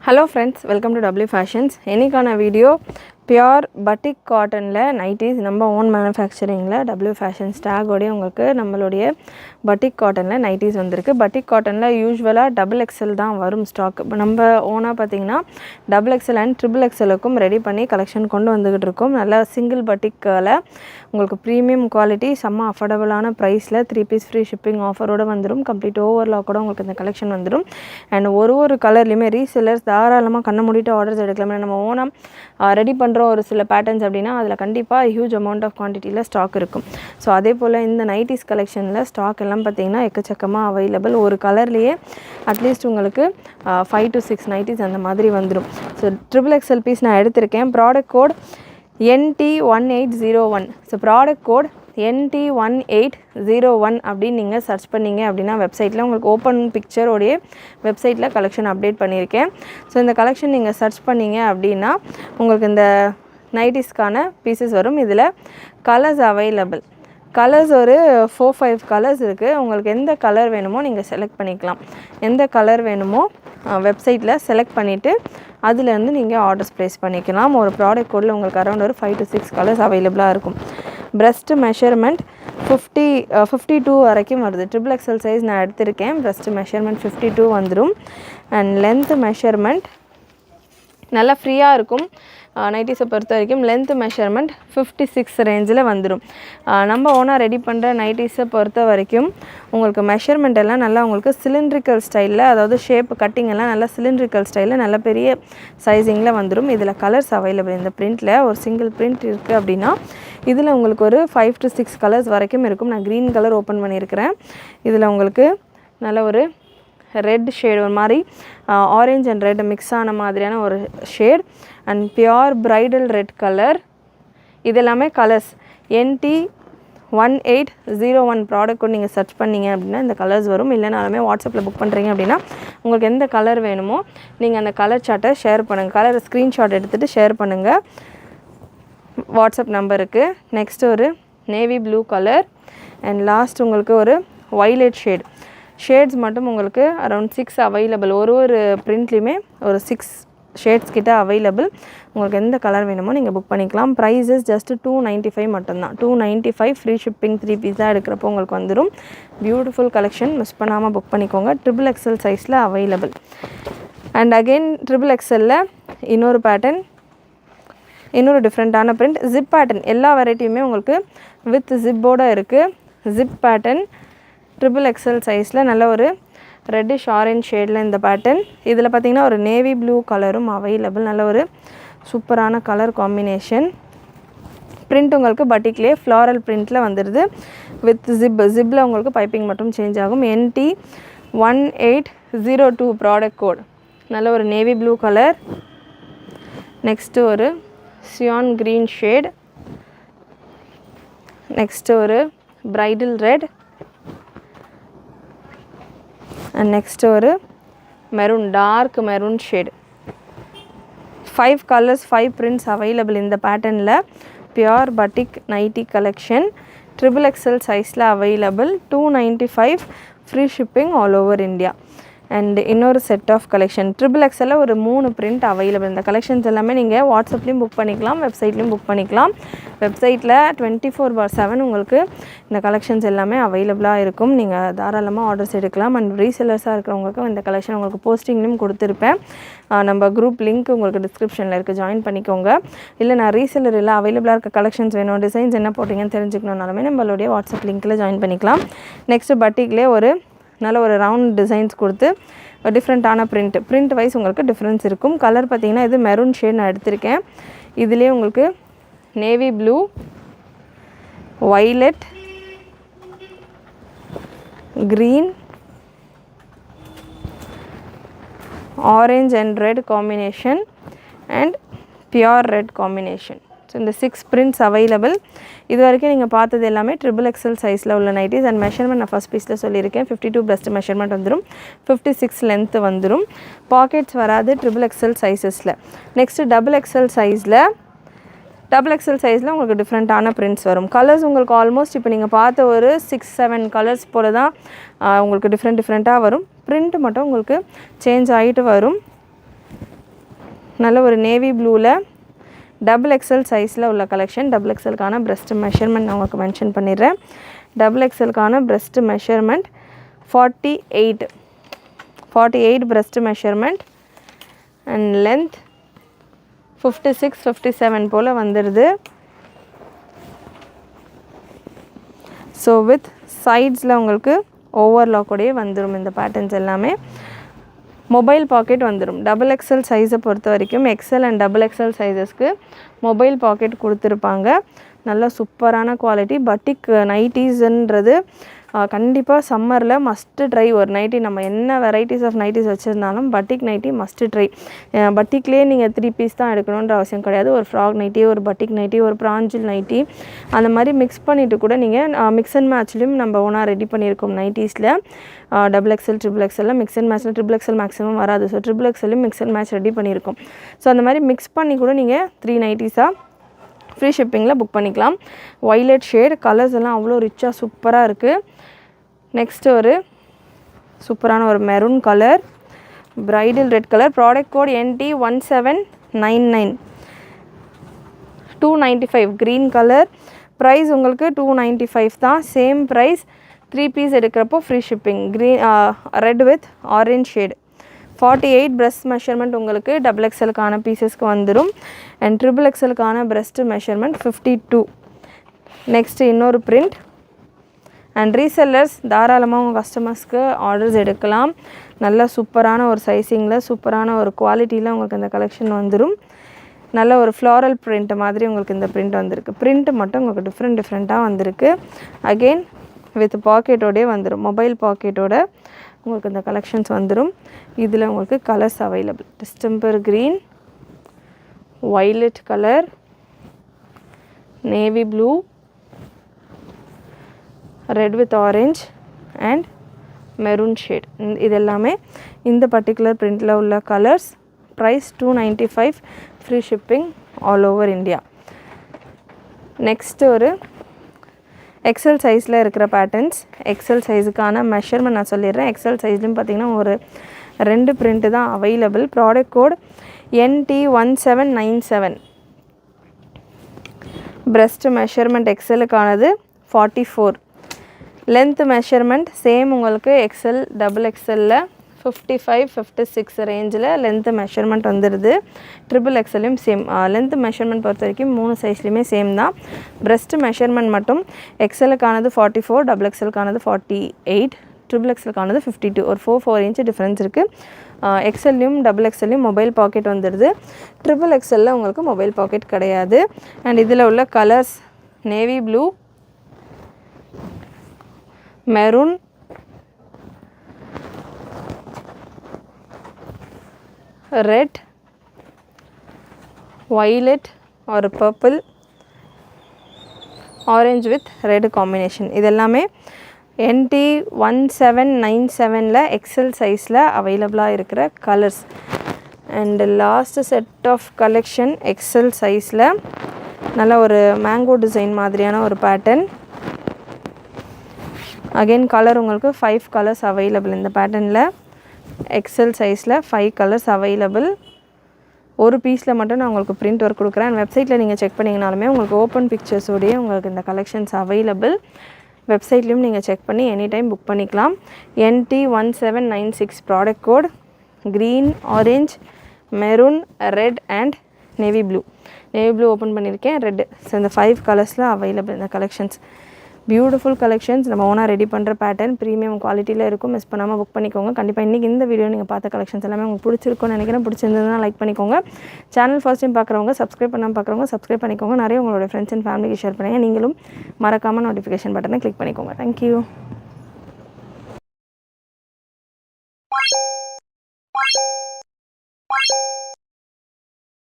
Hello friends, welcome to W Fashions. Ennikana video pure batik cotton la nighties நம்ம own manufacturing la W Fashions tag ஓட உங்களுக்கு நம்மளுடைய batik cotton la nighties வந்திருக்கு. batik cotton la usually double XL தான் வரும் stock. நம்ம ஓனா பாத்தீங்கன்னா double XL and triple XL க்கும் ரெடி பண்ணி கலெக்ஷன் கொண்டு வந்துகிட்டு இருக்கோம். நல்ல சிங்கிள் batik ல உங்களுக்கு பிரீமியம் குவாலிட்டி செம்ம அஃபோர்டபிளான பிரைஸ்ல 3 பீஸ் ஃப்ரீ ஷிப்பிங் ஆஃபரோட வந்துரும். கம்ப்ளீட் ஓவர்லாக் கூட உங்களுக்கு இந்த கலெக்ஷன் வந்துரும். and ஒரு கலர்லயுமே ரீசெல்லர்ஸ் தாராளமா கண்ண மூடிட்டு ஆர்டர்ஸ் எடுக்கலாம். நம்ம ஓனா ரெடி பண்றோம் ஒரு சில பேட்டர்ன்ஸ் அப்படினா அதுல கண்டிப்பா ஹியூஜ் அமௌண்ட் ஆஃப் குவாண்டிட்டில ஸ்டாக் இருக்கும். சோ அதே போல இந்த நைட்டிஸ் கலெக்ஷன்ல ஸ்டாக் எல்லாம் பாத்தீங்கன்னா எக்கச்சக்கமா அவேலபிள். ஒரு கலர்லயே அட்லீஸ்ட் உங்களுக்கு 5 to 6 நைட்டிஸ் அந்த மாதிரி வந்துரும். சோ ட்ரிபிள் எக்ஸ்எல் பீஸ் நான் எடுத்துர்க்கேன். Product code NT1801. So product code NT1801 அப்படி நீங்க சர்ச் பண்ணீங்க அப்படினா வெப்சைட்ல உங்களுக்கு ஓபன் பிக்சர் ஓட வெப்சைட்ல கலெக்ஷன் அப்டேட் பண்ணிருக்கேன். சோ இந்த கலெக்ஷன் நீங்க சர்ச் பண்ணீங்க அப்படினா உங்களுக்கு இந்த நைட்டிஸ்கான பீசஸ் வரும். இதுல கலர்ஸ் அவேலபிள். கலர்ஸ் ஒரு 4-5 கலர்ஸ் இருக்கு. உங்களுக்கு எந்த கலர் வேணுமோ நீங்க செலக்ட் பண்ணிக்கலாம். எந்த கலர் வேணுமோ வெப்சைட்ல செலக்ட் பண்ணிட்டு அதுல இருந்து நீங்க ஆர்டர்ஸ் பிளேஸ் பண்ணிக்கலாம். ஒரு ப்ராடக்ட் கோட்ல உங்களுக்கு அரௌண்ட் ஒரு 5 to 6 கலர்ஸ் அவேலபிளா இருக்கும். breast measurement 52 வரைக்கும் வருது. ட்ரிபிள் எக்ஸ்எல் சைஸ் நான் எடுத்துர்க்கேன். breast measurement 52 வந்துரும். and length measurement நல்லா ஃப்ரீயா இருக்கும். நைட்டிஸை பொறுத்த வரைக்கும் லென்த் மெஷர்மெண்ட் 56 ரேஞ்சில் வந்துடும். நம்ம ஓனாக ரெடி பண்ணுற நைட்டிஸை பொறுத்த வரைக்கும் உங்களுக்கு மெஷர்மெண்ட் எல்லாம் நல்லா உங்களுக்கு சிலிண்ட்ரிக்கல் ஸ்டைலில், அதாவது ஷேப் கட்டிங் எல்லாம் நல்லா சிலிண்ட்ரிக்கல் ஸ்டைலில் நல்ல பெரிய சைஸிங்கில் வந்துடும். இதில் கலர்ஸ் அவைலபிள். இந்த பிரிண்டில் ஒரு சிங்கிள் பிரிண்ட் இருக்குது அப்படின்னா இதில் உங்களுக்கு ஒரு 5 to 6 கலர்ஸ் வரைக்கும் இருக்கும். நான் க்ரீன் கலர் ஓப்பன் பண்ணியிருக்கிறேன். இதில் உங்களுக்கு நல்ல ஒரு ரெட் ஷேட், ஒரு மாதிரி ஆரஞ்ச் அண்ட் ரெட் மிக்ஸ் ஆன மாதிரியான ஒரு shade and pure bridal red colour. இதெல்லாமே கலர்ஸ். NT1801 ப்ராடக்ட் நீங்கள் சர்ச் பண்ணீங்க அப்படின்னா இந்த கலர்ஸ் வரும். இல்லைனாலுமே வாட்ஸ்அப்பில் புக் பண்ணுறீங்க அப்படின்னா உங்களுக்கு எந்த கலர் வேணுமோ நீங்கள் அந்த கலர் சார்ட்டை ஷேர் பண்ணுங்கள். கலர் ஸ்க்ரீன்ஷாட் எடுத்துகிட்டு ஷேர் பண்ணுங்கள் வாட்ஸ்அப் நம்பருக்கு. நெக்ஸ்ட் ஒரு navy blue colour and last உங்களுக்கு ஒரு வைலட் ஷேட். ஷேட்ஸ் மட்டும் உங்களுக்கு அரௌண்ட் 6 அவைலபிள். ஒரு பிரிண்ட்லேயுமே ஒரு 6 ஷேட்ஸ் கிட்ட அவைலபிள். உங்களுக்கு எந்த கலர் வேணுமோ நீங்கள் புக் பண்ணிக்கலாம். ப்ரைஸஸ் ஜஸ்ட் 295 மட்டும்தான். 295 ஃப்ரீ ஷிப்பிங் 3 பீஸாக எடுக்கிறப்போ உங்களுக்கு வந்துடும். பியூட்டிஃபுல் கலெக்ஷன், மிஸ் பண்ணாமல் புக் பண்ணிக்கோங்க. ட்ரிபிள் எக்ஸ்எல் சைஸில் அவைலபிள். அண்ட் அகெயின் ட்ரிபிள் எக்ஸ்எல்ல இன்னொரு பேட்டர்ன், இன்னொரு டிஃப்ரெண்ட்டான பிரிண்ட், ஜிப் பேட்டர்ன். எல்லா வெரைட்டியுமே உங்களுக்கு வித் ஜிப்போடு இருக்குது. ஜிப் பேட்டர்ன் ட்ரிபிள் எக்ஸ்எல் சைஸில் நல்ல ஒரு ரெட்டிஷ் ஆரஞ்ச் ஷேடில் இந்த பேட்டர்ன். இதில் பார்த்தீங்கன்னா ஒரு நேவி ப்ளூ கலரும் அவைலபிள். நல்ல ஒரு சூப்பரான கலர் காம்பினேஷன். பிரிண்ட் உங்களுக்கு பட்டிக்லேயே ஃப்ளாரல் பிரிண்ட்டில் வந்துடுது வித் ஜிப்பில் உங்களுக்கு பைப்பிங் மட்டும் சேஞ்ச் ஆகும். NT1802 product code. நல்ல ஒரு நேவி ப்ளூ கலர். நெக்ஸ்ட்டு ஒரு சியான் க்ரீன் ஷேட். நெக்ஸ்ட்டு ஒரு பிரைடல் ரெட். and next ஒரு maroon, dark maroon shade. 5 colours 5 prints available இந்த பேட்டர்னில். Pure batik nighty collection triple XL சைஸில் available. 295 free shipping all over India. And இன்னொரு set of collection triple எக்ஸ்எல்ல ஒரு 3 print available. இந்த collections எல்லாமே நீங்கள் வாட்ஸ்அப்லேயும் புக் பண்ணிக்கலாம், வெப்சைட்லேயும் புக் பண்ணிக்கலாம். வெப்சைட்டில் 24/7 உங்களுக்கு இந்த கலெக்ஷன்ஸ் எல்லாமே அவைலபிளாக இருக்கும். நீங்கள் தாராளமாக ஆர்டர்ஸ் எடுக்கலாம். அண்ட் ரீசெல்லர்ஸாக இருக்கிறவங்களுக்கு இந்த கலெக்ஷன் உங்களுக்கு போஸ்டிங்லையும் கொடுத்துருப்பேன். நம்ம குரூப் லிங்க் உங்களுக்கு டிஸ்கிரிப்ஷனில் இருக்குது, ஜாயின் பண்ணிக்கோங்க. இல்லை நான் ரீசெல்லர் இல்லை அவைலபிளாக இருக்க கலெக்ஷன்ஸ் வேணும், டிசைன்ஸ் என்ன போட்டிங்கன்னு தெரிஞ்சுக்கணுன்னாலுமே நம்மளுடைய வாட்ஸ்அப் லிங்க்கில் ஜாயின் பண்ணிக்கலாம். நெக்ஸ்ட்டு பட்டிக்லேயே ஒரு நல்ல ஒரு ரவுண்ட் டிசைன்ஸ் கொடுத்து டிஃப்ரெண்ட்டான பிரிண்ட் வைஸ் உங்களுக்கு டிஃப்ரென்ஸ் இருக்கும். கலர் பார்த்தீங்கன்னா இது மெரூன் ஷேட் நான் எடுத்திருக்கேன். இதுலேயே உங்களுக்கு navy blue, violet, green, orange and red combination and pure red combination. So இந்த 6 prints அவைலபிள். இது வரைக்கும் நீங்கள் பார்த்தது எல்லாமே ட்ரிபிள் எக்ஸ்எல் சைஸில் உள்ள நைட்டிஸ். அண்ட் மெஷர்மெண்ட் நான் ஃபஸ்ட் பீஸில் சொல்லியிருக்கேன். 52 breast மெஷர்மெண்ட் வந்துடும், 56 லென்த் வந்துடும். பாக்கெட்ஸ் வராது ட்ரிபிள் எக்ஸ்எல் சைஸஸில். நெக்ஸ்ட்டு டபுள் எக்ஸ்எல் சைஸில் உங்களுக்கு டிஃப்ரெண்ட்டான பிரிண்ட்ஸ் வரும். கலர்ஸ் உங்களுக்கு ஆல்மோஸ்ட் இப்போ நீங்கள் பார்த்த ஒரு 6-7 கலர்ஸ் போல் தான் உங்களுக்கு டிஃப்ரெண்ட்டாக வரும். பிரிண்ட் மட்டும் உங்களுக்கு சேஞ்ச் ஆகிட்டு வரும். நல்ல ஒரு நேவி ப்ளூவில் டபுள் எக்ஸல் சைஸில் உள்ள கலெக்ஷன். டபுள் எக்ஸலுக்கான ப்ரெஸ்ட் மெஷர்மெண்ட் நான் உங்களுக்கு மென்ஷன் பண்ணிடுறேன். டபுள் எக்ஸலுக்கான breast measurement 48 breast measurement and length 56-57 போல் வந்துடுது. ஸோ வித் சைட்ஸில் உங்களுக்கு ஓவர்லாக்கோடையே வந்துடும். இந்த பேட்டர்ன்ஸ் எல்லாமே மொபைல் பாக்கெட் வந்துடும். டபுள் எக்ஸல் சைஸை பொறுத்த வரைக்கும் எக்ஸல் அண்ட் டபுள் எக்ஸல் சைஸஸ்க்கு மொபைல் பாக்கெட் கொடுத்துருப்பாங்க. நல்ல சூப்பரான குவாலிட்டி. பட்டிக் நைட்டிஸ்ன்றது கண்டிப்பாக சம்மரில் மஸ்ட்டு ட்ரை. ஒரு நைட்டி நம்ம என்ன வெரைட்டிஸ் ஆஃப் நைட்டிஸ் வச்சுருந்தாலும் பட்டிக் நைட்டி மஸ்ட்டு ட்ரை. பட்டிக்லேயே நீங்கள் 3 பீஸ் தான் எடுக்கணுன்ற அவசியம் கிடையாது. ஒரு ஃப்ராக் நைட்டி, ஒரு பட்டிக் நைட்டி, ஒரு பிராஞ்சில் நைட்டி, அந்த மாதிரி மிக்ஸ் பண்ணிவிட்டு கூட நீங்கள் மிக்ஸ் அண்ட் மேட்ச்லேயும் நம்ம ஒன்றா ரெடி பண்ணியிருக்கோம். நைட்டிஸில் டபுள் எக்ஸல் ட்ரிபிள் எக்ஸலில் மிக்ஸ் அண்ட் மேட்ச்சில் ட்ரிபிள் எக்ஸல் மேக்ஸிமம் வராது. ஸோ ட்ரிபிள் எக்ஸல்லையும் மிக்ஸ் அண்ட் மேட்ச் ரெடி பண்ணியிருக்கோம். ஸோ அந்த மாதிரி மிக்ஸ் பண்ணி கூட நீங்கள் 3 நைட்டிஸாக ஃப்ரீ ஷிப்பிங்கில் புக் பண்ணிக்கலாம். வைலட் ஷேட் கலர்ஸ் எல்லாம் அவ்வளோ ரிச்சாக சூப்பராக இருக்குது. நெக்ஸ்ட்டு ஒரு சூப்பரான ஒரு maroon colour, bridal red colour. Product code NT1799, 295. Green colour. Price உங்களுக்கு 295 தான். Same price. 3 பீஸ் எடுக்கிறப்போ free shipping. Red with orange shade. 48 breast measurement உங்களுக்கு டபுள் எக்ஸலுக்கான பீசஸ்க்கு வந்துடும். அண்ட் ட்ரிபிள் எக்ஸலுக்கான ப்ரெஸ்ட் மெஷர்மெண்ட் 52. நெக்ஸ்ட்டு இன்னொரு பிரிண்ட். அண்ட் ரீசெல்லர்ஸ் தாராளமாக உங்கள் கஸ்டமர்ஸ்க்கு ஆர்டர்ஸ் எடுக்கலாம். நல்ல சூப்பரான ஒரு சைஸிங்கில் சூப்பரான ஒரு குவாலிட்டியில் உங்களுக்கு இந்த கலெக்ஷன் வந்துடும். நல்ல ஒரு ஃப்ளாரல் பிரிண்ட் மாதிரி உங்களுக்கு இந்த பிரிண்ட் வந்திருக்கு. பிரிண்ட்டு மட்டும் உங்களுக்கு டிஃப்ரெண்ட்டாக வந்திருக்கு. அகெயின் வித் பாக்கெட்டோடே வந்துடும். மொபைல் பாக்கெட்டோட உங்களுக்கு இந்த கலெக்ஷன்ஸ் வந்துடும். இதில் உங்களுக்கு colours available. Distemper green, violet colour, navy blue, red with orange and maroon shade. இது எல்லாமே இந்த பர்டிகுலர் பிரிண்டில் உள்ள colours. Price 295, free shipping all over India. Next ஒரு எக்ஸல் சைஸில் இருக்கிற பேட்டர்ன்ஸ். எக்ஸல் சைஸுக்கான மெஷர்மெண்ட் நான் சொல்லிடுறேன். எக்ஸல் சைஸ்லையும் பார்த்திங்கன்னா ஒரு 2 பிரிண்ட்டு தான் available. Product code NT1797. Breast measurement எக்ஸலுக்கானது 44. லென்த் மெஷர்மெண்ட் சேம் உங்களுக்கு எக்ஸல் டபுள் எக்ஸலில் 55-56 ரேஞ்சில் லென்த்து மெஷர்மெண்ட் வந்துடுது. ட்ரிபிள் எக்ஸல்லையும் சேம். லென்த் மெஷர்மெண்ட் பொறுத்த வரைக்கும் 3 சைஸ்லையுமே சேம் தான். ப்ரெஸ்ட் மெஷர்மெண்ட் மட்டும் எக்ஸலுக்கானது 44, டபுள் எக்ஸலுக்கானது 48, ட்ரிபிள் எக்ஸலுக்கானது 52. ஒரு 4 இன்ச்சு டிஃப்ரென்ஸ் இருக்குது. எக்ஸல்லையும் டபுள் எக்ஸல்லையும் மொபைல் பாக்கெட் வந்துடுது. ட்ரிபிள் எக்ஸலில் உங்களுக்கு மொபைல் பாக்கெட் கிடையாது. அண்ட் இதில் உள்ள colours navy blue, maroon, red, violet ஒரு purple, orange with red combination. இது எல்லாமே NT1797 எக்ஸல் சைஸில் அவைலபிளாக இருக்கிற கலர்ஸ். And last set of collection XL சைஸில் நல்ல ஒரு மேங்கோ டிசைன் மாதிரியான ஒரு பேட்டர்ன். அகெயின் கலர் உங்களுக்கு 5 கலர்ஸ் அவைலபிள். இந்த பேட்டர்னில் எக்ஸல் சைஸில் 5 கலர்ஸ் அவைலபிள். ஒரு பீஸில் மட்டும் நான் உங்களுக்கு பிரிண்ட் ஒர்க் கொடுக்குறேன். வெப்சைட்டில் நீங்கள் செக் பண்ணிங்கனாலுமே உங்களுக்கு ஓப்பன் பிக்சர்ஸோடையே உங்களுக்கு இந்த கலெக்ஷன்ஸ் அவைலபிள். வெப்சைட்லேயும் நீங்கள் செக் பண்ணி எனி டைம் புக் பண்ணிக்கலாம். NT1796 product code green, orange, maroon, red and navy blue. Navy blue open பண்ணியிருக்கேன், ரெட். ஸோ இந்த 5 கலர்ஸில் அவைலபிள் இந்த கலெக்ஷன்ஸ். Beautiful collections. நம்ம ஓனாக ரெடி பண்ணுற பேட்டர்ன் ப்ரீமியம் குவாலிட்டியில் இருக்கும். மிஸ் பண்ணாமல் புக் பண்ணிக்கோங்க. கண்டிப்பாக இன்றைக்கி இந்த வீடியோ நீங்கள் பார்த்த கலெக்ஷன்ஸ் எல்லாமே உங்களுக்கு பிடிச்சிருக்கும்னு நினைக்கிறேன். பிடிச்சிருந்ததுன்னா லைக் பண்ணிக்கோங்க. சேனல் ஃபர்ஸ்ட் டைம் பார்க்குறவங்க சப்ஸ்கிரைப் பண்ணாமல் பார்க்குறவங்க சப்ஸ்கிரைப் பண்ணிக்கோங்க. நிறைய உங்களோட ஃப்ரெண்ட்ஸ் அண்ட் ஃபேமிலிக்கு ஷேர் பண்ணுங்கள். நீங்களும் மறக்காமல் நோட்டிஃபிகேஷன் பட்டனை கிளிக் பண்ணிக்கோங்க. தேங்க்யூ.